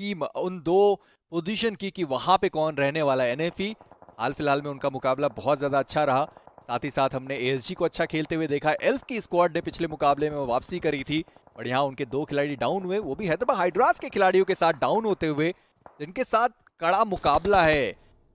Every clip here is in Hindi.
टीम उन दो पोजीशन की कि वहां पे कौन रहने वाला है। एनएफई हाल फिलहाल में उनका मुकाबला बहुत ज्यादा अच्छा रहा, साथ ही साथ हमने एएसजी को अच्छा खेलते हुए देखा। एल्फ की स्क्वाड ने पिछले मुकाबले में वापसी करी थी, और यहाँ उनके दो खिलाड़ी डाउन हुए, वो भी हैदराबाद हाइड्रास के खिलाड़ियों के साथ डाउन होते हुए, जिनके साथ कड़ा मुकाबला है।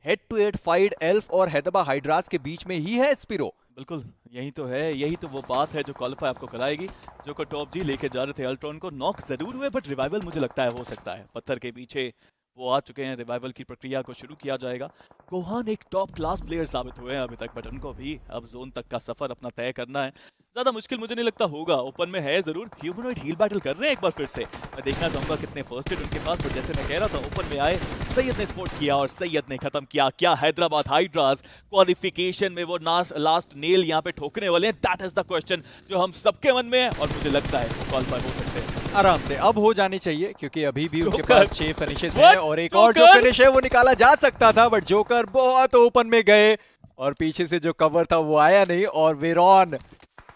Head to head fight elf और हैदराबाद हाइड्रास के बीच में ही है स्पिरो। बिल्कुल, यही तो है, यही तो वो बात है जो क्वालिफाई आपको कराएगी। जो को टॉप जी लेके जा रहे थे अल्ट्रॉन को, नॉक जरूर हुए बट रिवाइवल मुझे लगता है हो सकता है। पत्थर के पीछे वो आ चुके हैं, रिवाइवल की प्रक्रिया को शुरू किया जाएगा। गोहान एक टॉप क्लास प्लेयर साबित हुए हैं अभी तक, बट उनको भी अब जोन तक का सफर अपना तय करना है। ज्यादा मुश्किल मुझे नहीं लगता होगा, ओपन में है जरूर। ह्यूमनॉइड हील बैटल कर रहे हैं एक बार फिर से। मैं देखना चाहूंगा कितने फर्स्ट एड उनके पास, बट जैसे मैं कह रहा था ओपन में आए, सैयद ने स्पोर्ट किया और सैयद ने खत्म किया। क्या हैदराबाद हाइड्रास क्वालिफिकेशन में वो लास्ट नेल यहाँ पे ठोकने वाले हैं? दैट इज द क्वेश्चन जो हम सबके मन में है, और मुझे लगता है वो क्वालिफाई हो सकते हैं आराम से। अब हो जानी चाहिए, क्योंकि अभी भी उनके जोकर। पास 6 फिनिशेस हैं, और एक और जो फिनिश है वो निकाला जा सकता था, बट जोकर बहुत ओपन में गए और पीछे से जो कवर था वो आया नहीं, और वेरॉन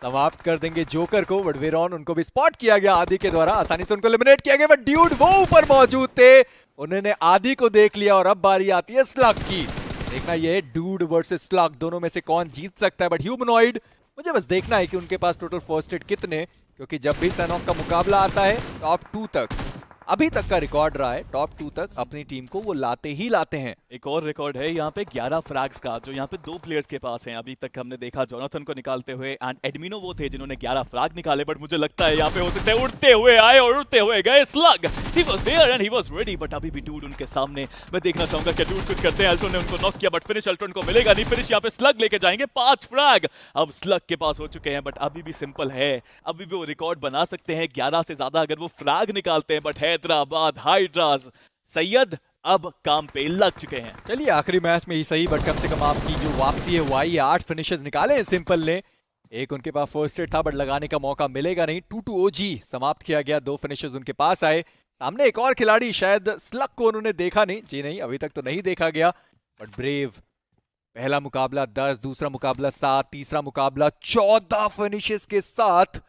समाप्त कर देंगे जोकर को। बट वेरॉन उनको भी स्पॉट किया गया आदि के द्वारा, आसानी से उनको एलिमिनेट किया गया। बट ड्यूड वो ऊपर मौजूद थे, उन्होंने आदि को देख लिया, और अब बारी आती है स्लग की। देखना ये ड्यूड वर्सेस स्लग, दोनों में से कौन जीत सकता है। बट ह्यूमनॉइड, मुझे बस देखना है कि उनके पास टोटल फर्स्ट एड कितने, क्योंकि जब भी सनॉक का मुकाबला आता है टॉप 2 तक, अभी तक का रिकॉर्ड रहा है, टॉप 2 तक अपनी टीम को वो लाते ही लाते हैं। एक और रिकॉर्ड है यहाँ पे 11 फ्रैग्स का, जो यहाँ पे 2 प्लेयर्स के पास हैं। अभी तक हमने देखा जोनाथन को निकालते हुए, एंड एडमिनो वो थे जिन्होंने 11 फ्रैग निकाले, बट मुझे लगता है यहाँ पे हो सकते हैं उड़ते हुए आए और उड़ते हुए गए slug. He was there and he was ready, but अभी भी डूड उनके सामने। मैं देखना चाहूंगा कि डूड कुछ करते हैं। अल्ट्रॉन ने उनको नॉक किया, बट फिनिश अल्ट्रॉन को मिलेगा नहीं। फिनिश यहाँ पे स्लग लेके जाएंगे, 5 फ्रैग अब स्लग के पास हो चुके हैं, बट अभी भी सिंपल है, अभी भी वो रिकॉर्ड बना सकते हैं 11 से ज्यादा अगर वो फ्रैग निकालते हैं। बट हैदराबाद हाइड्रास, सैयद अब काम पे लग चुके हैं। चलिए आखिरी मैच में ही सही, बट कम से कम आपकी जो वापसी है वो आई है। 8 फिनिशेस निकाले हैं सिंपल ने, एक उनके पास फर्स्ट एड था बट लगाने का मौका मिलेगा नहीं। 2-2 ओजी समाप्त किया गया, 2 फिनिशेस उनके पास आए। सामने एक और खिलाड़ी, शायद स्लग को उन्होंने देखा नहीं, जी नहीं अभी तक तो नहीं देखा गया। बट ब्रेव पहला मुकाबला 10, दूसरा मुकाबला 7, तीसरा मुकाबला 14 फिनिशेस के साथ।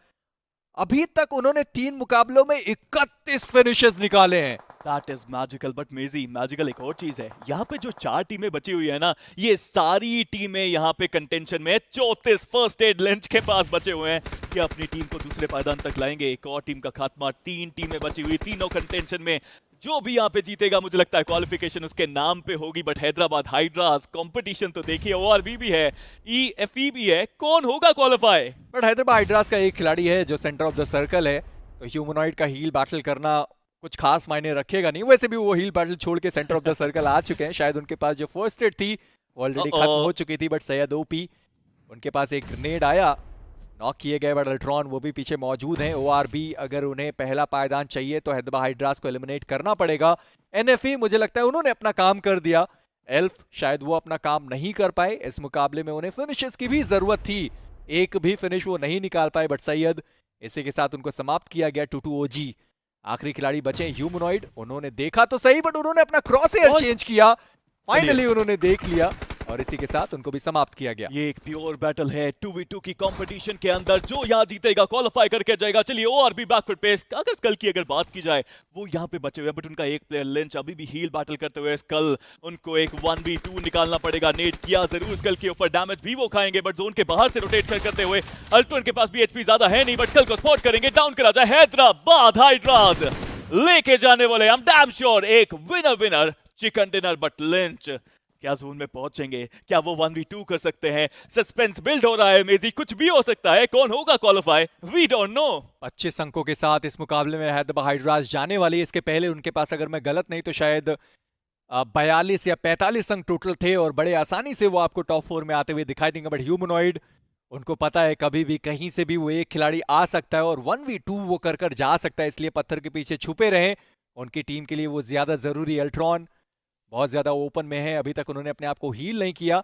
अभी तक उन्होंने 3 मुकाबलों में 31 फिनिशेस निकाले हैं। That is magical, but मेजी मैजिकल एक और चीज है, यहाँ पे जो 4 टीमें बची हुई है ना, ये सारी टीमें यहाँ पे कंटेंशन में 34 फर्स्ट एड लंच के पास बचे हुए हैं कि अपनी टीम को दूसरे पायदान तक लाएंगे। एक और टीम का खात्मा, 3 टीमें बची हुई, तीनों कंटेंशन में। जो भी यहाँ पे जीतेगा मुझे लगता है क्वालिफिकेशन उसके नाम पे होगी। बट हैदराबाद हाइड्रास कंपटीशन तो देखिए, ओआरबी भी है, ईएफई भी है, कौन होगा क्वालिफाई? बट हैदराबाद हाइड्रास का एक खिलाड़ी है जो सेंटर ऑफ द सर्कल है, तो ह्यूमनॉइड का हील बैटल करना कुछ खास मायने रखेगा नहीं। वैसे भी वो हील बैटल छोड़ के सेंटर ऑफ द सर्कल आ चुके हैं, शायद उनके पास जो फर्स्ट एड थी वो ऑलरेडी खत्म हो चुकी थी। बट सैयद ओपी, उनके पास एक ग्रेनेड आया, नॉक किए गए, बट अल्ट्रॉन वो भी पीछे मौजूद हैं। ओआरबी अगर उन्हें पहला पायदान चाहिए तो हैदराबाद हाइड्रास को एलिमिनेट करना पड़ेगा। एनएफई मुझे लगता है उन्होंने अपना काम कर दिया, एल्फ शायद वो अपना काम नहीं कर पाए इस मुकाबले में, उन्हें फिनिशेस की भी जरूरत थी, एक भी फिनिश वो नहीं निकाल पाए। बट सैयद, इसी के साथ उनको समाप्त किया गया। 2-2 ओजी आखिरी खिलाड़ी बचे ह्यूमनॉइड, उन्होंने देखा तो सही बट उन्होंने अपना क्रॉस एयर चेंज किया, फाइनली उन्होंने देख लिया, और इसी के साथ उनको भी समाप्त किया गया। ये एक प्योर बैटल है 2v2 की कंपटीशन के अंदर, जो यहाँ जीतेगा क्वालिफाई करके जाएगा। चलिए और भी बैकवर्ड पेस, अगर स्कल की अगर बात की जाए वो यहाँ पे बचे हुए, बट उनका एक प्लेयर लिंच अभी भी हील बैटल करते हुए। स्कल, उनको एक 1v2 निकालना पड़ेगा। नेट किया जरूर स्कल के ऊपर, डैमेज भी वो खाएंगे, बट जोन के बाहर से रोटेट करते हुए अल्ट्रॉन के पास भी एचपी ज्यादा है नहीं, बट स्कल को स्पॉट करेंगे, डाउन करा जाए। हैदराबाद हाइड्रास लेके जाने वाले, आई एम डैम श्योर, एक winner chicken dinner. But lynch क्या जोन में पहुंचेंगे? क्या वो 1v2 कर सकते हैं? सस्पेंस बिल्ड हो रहा है मेजी, कुछ भी हो सकता है। कौन होगा क्वालिफाई? We don't know. 25 अंकों के साथ इस मुकाबले में हैदराबाद हाइड्रास जाने वाली है। इसके पहले उनके पास, अगर मैं गलत नहीं तो शायद 42 या 45 अंक टोटल थे, और बड़े आसानी से वो आपको टॉप 4 में आते हुए दिखाई देंगे। बट ह्यूमनॉइड, उनको पता है कभी भी कहीं से भी वो एक खिलाड़ी आ सकता है और 1v2 वो कर जा सकता है, इसलिए पत्थर के पीछे छुपे रहे। उनकी टीम के लिए वो ज्यादा जरूरी। अल्ट्रॉन बहुत ज्यादा ओपन में है, अभी तक उन्होंने अपने आप को हील नहीं किया।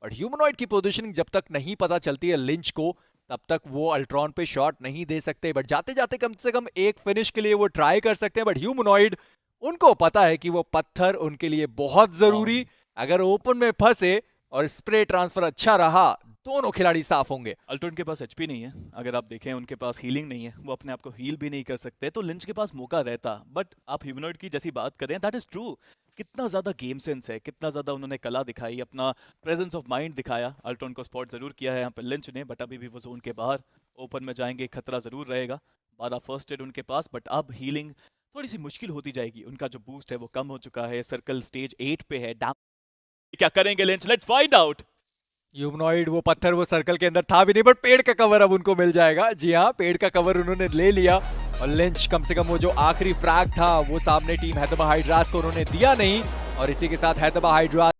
बट ह्यूमनॉइड की पोजीशनिंग जब तक नहीं पता चलती है लिंच को, तब तक वो अल्ट्रॉन पे शॉट नहीं दे सकते। बट जाते जाते कम से कम एक फिनिश के लिए वो ट्राई कर सकते हैं। बट ह्यूमनॉइड, उनको पता है कि वो पत्थर उनके लिए बहुत जरूरी, अगर ओपन में फंसे और स्प्रे ट्रांसफर अच्छा रहा दोनों खिलाड़ी साफ होंगे। अल्ट्रॉन के पास एचपी नहीं है, अगर आप देखें उनके पास हीलिंग नहीं है, वो अपने आप को हील भी नहीं कर सकते, तो लिंच के पास मौका रहता। बट आप ह्यूमनॉइड की जैसी बात करें, दैट इज ट्रू। कितना ज्यादा गेम सेंस है, कितना ज्यादा उन्होंने कला दिखाई, अपना प्रेजेंस ऑफ माइंड दिखाया। अल्ट्रॉन को स्पॉट जरूर किया है यहाँ पर लिंच ने, बट अभी भी वो जोन के बाहर ओपन में जाएंगे, खतरा जरूर रहेगा। 12 फर्स्ट एड उनके पास, बट अब हीलिंग थोड़ी सी मुश्किल होती जाएगी। उनका जो बूस्ट है वो कम हो चुका है, सर्कल स्टेज 8 पे है। क्या करेंगे lynch? Let's find out. Humanoid वो पत्थर वो सर्कल के अंदर था भी नहीं, बट पेड़ का कवर अब उनको मिल जाएगा। जी हाँ, पेड़ का कवर उन्होंने ले लिया और लिंच कम से कम वो जो आखिरी फ्रैग था वो सामने टीम हैदराबाद हाइड्रास को उन्होंने दिया नहीं, और इसी के साथ हैदराबाद हाइड्रास